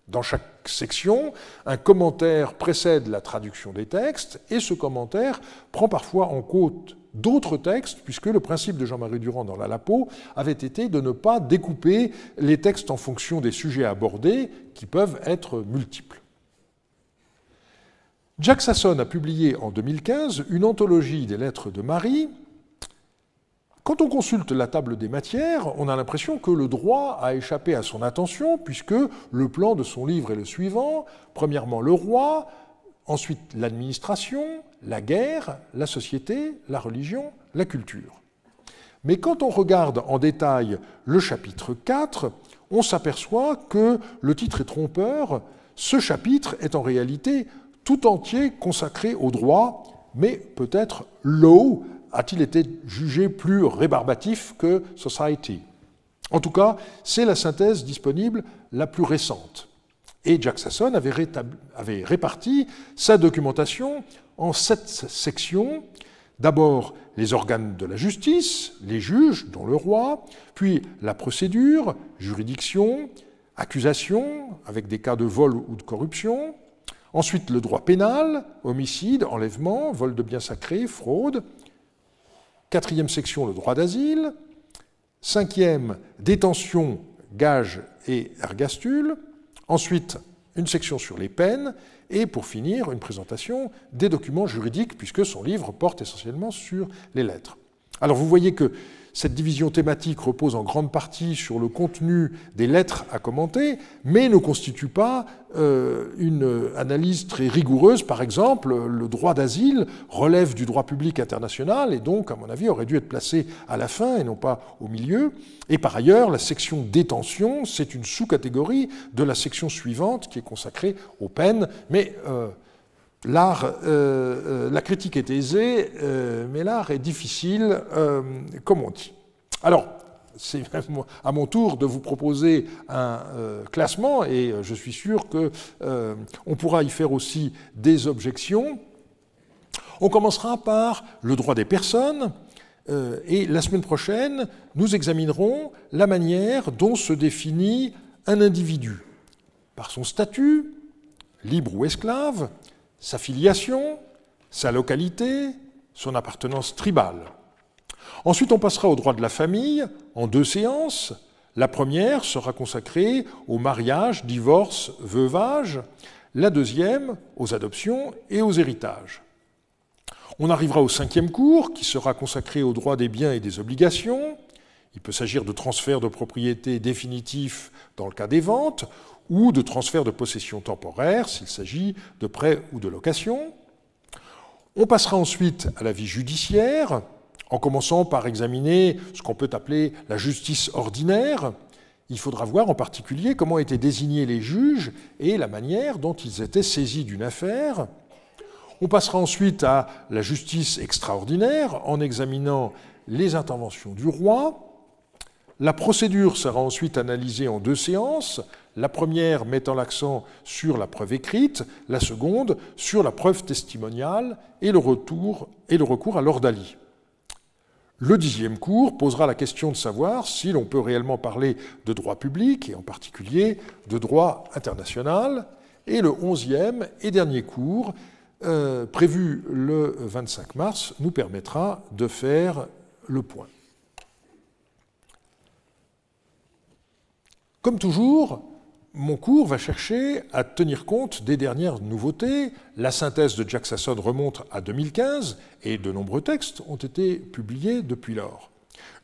Dans chaque section, un commentaire précède la traduction des textes, et ce commentaire prend parfois en compte d'autres textes, puisque le principe de Jean-Marie Durand dans l'Alapo avait été de ne pas découper les textes en fonction des sujets abordés, qui peuvent être multiples. Jack Sasson a publié en 2015 une anthologie des lettres de Marie. Quand on consulte la table des matières, on a l'impression que le droit a échappé à son attention, puisque le plan de son livre est le suivant. Premièrement, le roi, ensuite l'administration, la guerre, la société, la religion, la culture. Mais quand on regarde en détail le chapitre 4, on s'aperçoit que le titre est trompeur. Ce chapitre est en réalité tout entier consacré au droit, mais peut-être law a-t-il été jugé plus rébarbatif que society. En tout cas, c'est la synthèse disponible la plus récente. Et Jack Sasson avait réparti sa documentation en 7 sections. D'abord, les organes de la justice, les juges, dont le roi, puis la procédure, juridiction, accusation, avec des cas de vol ou de corruption. Ensuite, le droit pénal, homicide, enlèvement, vol de biens sacrés, fraude. 4e section, le droit d'asile. 5e, détention, gage et ergastule. Ensuite, une section sur les peines. Et pour finir, une présentation des documents juridiques, puisque son livre porte essentiellement sur les lettres. Alors vous voyez que cette division thématique repose en grande partie sur le contenu des lettres à commenter, mais ne constitue pas une analyse très rigoureuse. Par exemple, le droit d'asile relève du droit public international et donc, à mon avis, aurait dû être placé à la fin et non pas au milieu. Et par ailleurs, la section détention, c'est une sous-catégorie de la section suivante qui est consacrée aux peines, mais l'art, la critique est aisée, mais l'art est difficile, comme on dit. Alors, c'est à mon tour de vous proposer un classement, et je suis sûr qu'on pourra y faire aussi des objections. On commencera par le droit des personnes, et la semaine prochaine, nous examinerons la manière dont se définit un individu, par son statut, libre ou esclave, sa filiation, sa localité, son appartenance tribale. Ensuite, on passera au droit de la famille en 2 séances. La première sera consacrée au mariage, divorce, veuvage. La deuxième, aux adoptions et aux héritages. On arrivera au 5e cours, qui sera consacré au droit des biens et des obligations. Il peut s'agir de transfert de propriété définitif dans le cas des ventes, ou de transfert de possession temporaire, s'il s'agit de prêt ou de location. On passera ensuite à la vie judiciaire, en commençant par examiner ce qu'on peut appeler la justice ordinaire. Il faudra voir en particulier comment étaient désignés les juges et la manière dont ils étaient saisis d'une affaire. On passera ensuite à la justice extraordinaire, en examinant les interventions du roi. La procédure sera ensuite analysée en 2 séances, la première mettant l'accent sur la preuve écrite, la seconde sur la preuve testimoniale et le recours à l'ordalie. Le 10e cours posera la question de savoir si l'on peut réellement parler de droit public, et en particulier de droit international. Et le 11e et dernier cours, prévu le 25 mars, nous permettra de faire le point. Comme toujours, mon cours va chercher à tenir compte des dernières nouveautés. La synthèse de Jack Sasson remonte à 2015 et de nombreux textes ont été publiés depuis lors.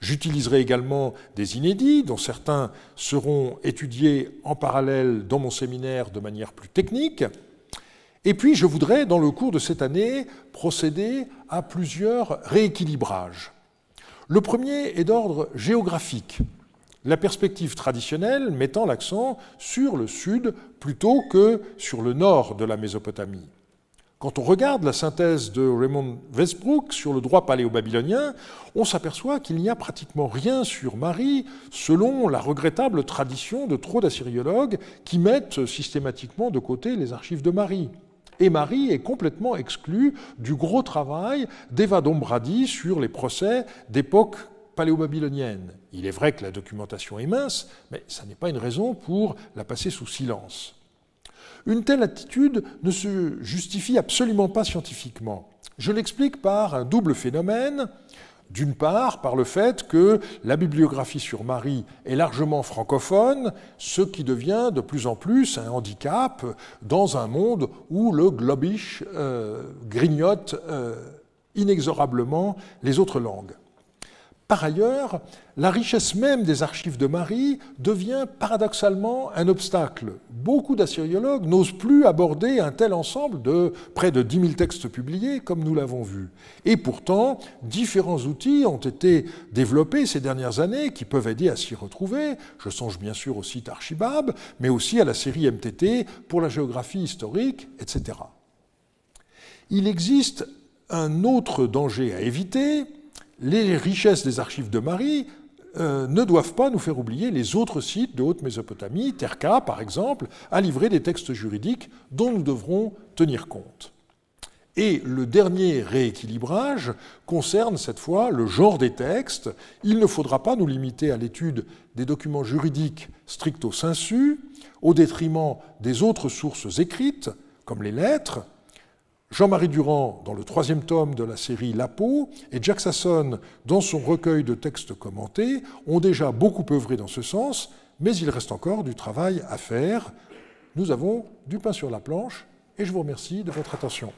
J'utiliserai également des inédits, dont certains seront étudiés en parallèle dans mon séminaire de manière plus technique. Et puis, je voudrais, dans le cours de cette année, procéder à plusieurs rééquilibrages. Le premier est d'ordre géographique. La perspective traditionnelle mettant l'accent sur le sud plutôt que sur le nord de la Mésopotamie. Quand on regarde la synthèse de Raymond Westbrook sur le droit paléo-babylonien, on s'aperçoit qu'il n'y a pratiquement rien sur Marie, selon la regrettable tradition de trop d'assyriologues qui mettent systématiquement de côté les archives de Marie. Et Marie est complètement exclue du gros travail d'Eva Dombradi sur les procès d'époque paléo-babylonienne. Il est vrai que la documentation est mince, mais ça n'est pas une raison pour la passer sous silence. Une telle attitude ne se justifie absolument pas scientifiquement. Je l'explique par un double phénomène. D'une part, par le fait que la bibliographie sur Marie est largement francophone, ce qui devient de plus en plus un handicap dans un monde où le globish grignote inexorablement les autres langues. Par ailleurs, la richesse même des archives de Marie devient paradoxalement un obstacle. Beaucoup d'assyriologues n'osent plus aborder un tel ensemble de près de 10 000 textes publiés, comme nous l'avons vu. Et pourtant, différents outils ont été développés ces dernières années qui peuvent aider à s'y retrouver. Je songe bien sûr au site Archibab, mais aussi à la série MTT pour la géographie historique, etc. Il existe un autre danger à éviter. Les richesses des archives de Marie ne doivent pas nous faire oublier les autres sites de Haute-Mésopotamie. Terka, par exemple, a livré des textes juridiques dont nous devrons tenir compte. Et le dernier rééquilibrage concerne cette fois le genre des textes. Il ne faudra pas nous limiter à l'étude des documents juridiques stricto sensu, au détriment des autres sources écrites, comme les lettres. Jean-Marie Durand, dans le 3e tome de la série La Peau, et Jack Sasson, dans son recueil de textes commentés, ont déjà beaucoup œuvré dans ce sens, mais il reste encore du travail à faire. Nous avons du pain sur la planche, et je vous remercie de votre attention.